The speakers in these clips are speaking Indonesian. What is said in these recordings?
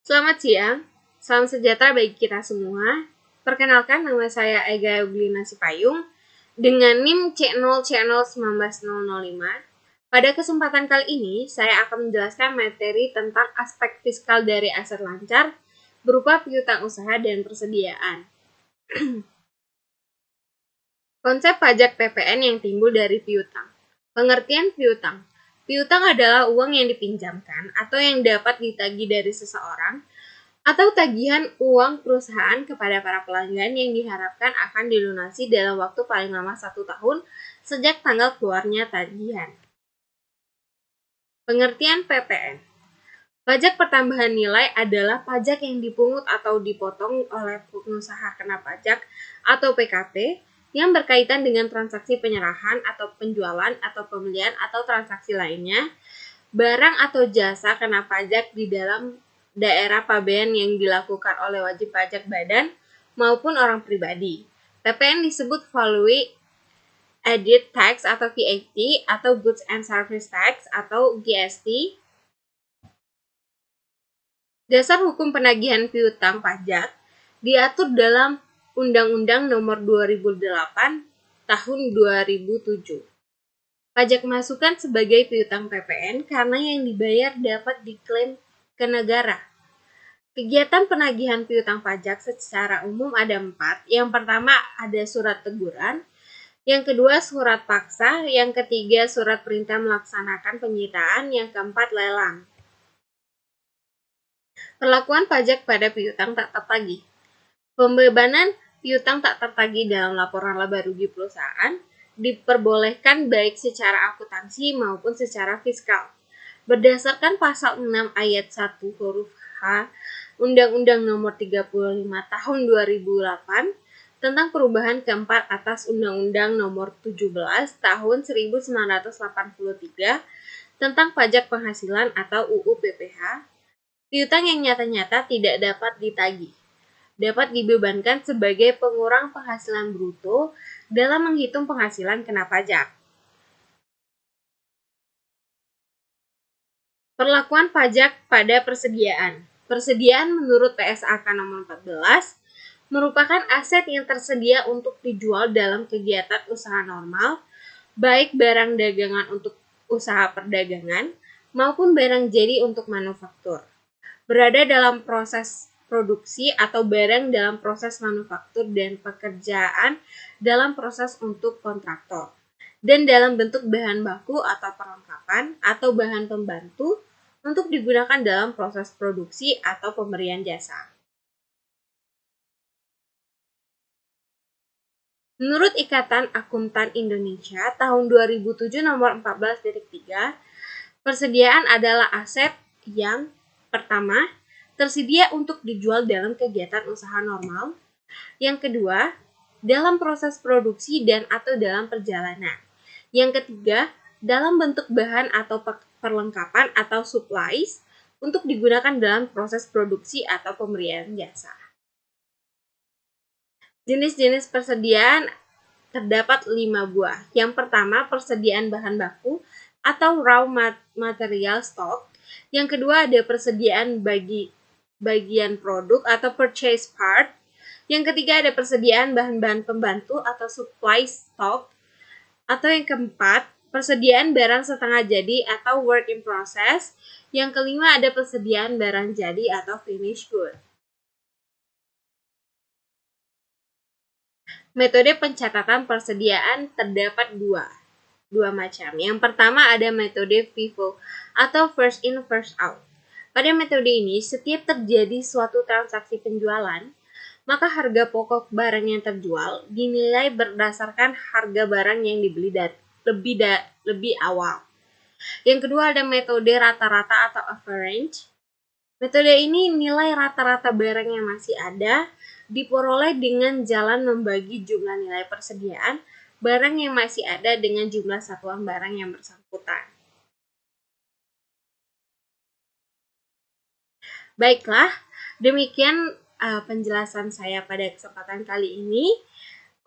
Selamat siang, salam sejahtera bagi kita semua. Perkenalkan, nama saya Ega Euglia Sipayung dengan NIM C0C01905. Pada kesempatan kali ini, saya akan menjelaskan materi tentang aspek fiskal dari aset lancar berupa piutang usaha dan persediaan. Konsep pajak PPN yang timbul dari piutang. Pengertian piutang. Piutang adalah uang yang dipinjamkan atau yang dapat ditagih dari seseorang atau tagihan uang perusahaan kepada para pelanggan yang diharapkan akan dilunasi dalam waktu paling lama 1 tahun sejak tanggal keluarnya tagihan. Pengertian PPN. Pajak pertambahan nilai adalah pajak yang dipungut atau dipotong oleh pengusaha kena pajak atau PKP yang berkaitan dengan transaksi penyerahan atau penjualan atau pembelian atau transaksi lainnya, barang atau jasa kena pajak di dalam daerah pabean yang dilakukan oleh wajib pajak badan maupun orang pribadi. PPN disebut Value Added Tax atau VAT atau Goods and Service Tax atau GST. Dasar hukum penagihan piutang pajak diatur dalam Undang-Undang Nomor 2008 Tahun 2007. Pajak masukan sebagai piutang PPN karena yang dibayar dapat diklaim ke negara. Kegiatan penagihan piutang pajak secara umum ada 4. Yang pertama ada surat teguran, yang kedua surat paksa, yang ketiga surat perintah melaksanakan penyitaan, yang keempat lelang. Perlakuan pajak pada piutang tak tertagih. Pembebanan piutang tak tertagih dalam laporan laba rugi perusahaan diperbolehkan baik secara akuntansi maupun secara fiskal. Berdasarkan pasal 6 ayat 1 huruf H Undang-Undang Nomor 35 Tahun 2008 tentang perubahan keempat atas Undang-Undang Nomor 17 Tahun 1983 tentang pajak penghasilan atau UU PPH, piutang yang nyata-nyata tidak dapat ditagih dapat dibebankan sebagai pengurang penghasilan bruto dalam menghitung penghasilan kena pajak. Perlakuan pajak pada persediaan. Persediaan menurut PSAK nomor 14 merupakan aset yang tersedia untuk dijual dalam kegiatan usaha normal, baik barang dagangan untuk usaha perdagangan maupun barang jadi untuk manufaktur. Berada dalam proses produksi atau barang dalam proses manufaktur dan pekerjaan dalam proses untuk kontraktor, dan dalam bentuk bahan baku atau perlengkapan atau bahan pembantu untuk digunakan dalam proses produksi atau pemberian jasa. Menurut Ikatan Akuntan Indonesia tahun 2007 nomor 14.3, persediaan adalah aset yang pertama, tersedia untuk dijual dalam kegiatan usaha normal. Yang kedua, dalam proses produksi dan atau dalam perjalanan. Yang ketiga, dalam bentuk bahan atau perlengkapan atau supplies untuk digunakan dalam proses produksi atau pemberian jasa. Jenis-jenis persediaan terdapat 5 buah. Yang pertama, persediaan bahan baku atau raw material stock. Yang kedua ada persediaan bagian produk atau purchase part. Yang ketiga ada persediaan bahan-bahan pembantu atau supply stock. Atau yang keempat, persediaan barang setengah jadi atau work in process. Yang kelima ada persediaan barang jadi atau finished good. Metode pencatatan persediaan terdapat dua macam. Yang pertama ada metode FIFO atau first in first out. Pada metode ini, setiap terjadi suatu transaksi penjualan, maka harga pokok barang yang terjual dinilai berdasarkan harga barang yang dibeli lebih awal. Yang kedua ada metode rata-rata atau average. Metode ini nilai rata-rata barang yang masih ada diperoleh dengan jalan membagi jumlah nilai persediaan barang yang masih ada dengan jumlah satuan barang yang bersangkutan. Baiklah, demikian penjelasan saya pada kesempatan kali ini.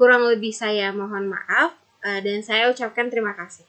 Kurang lebih saya mohon maaf dan saya ucapkan terima kasih.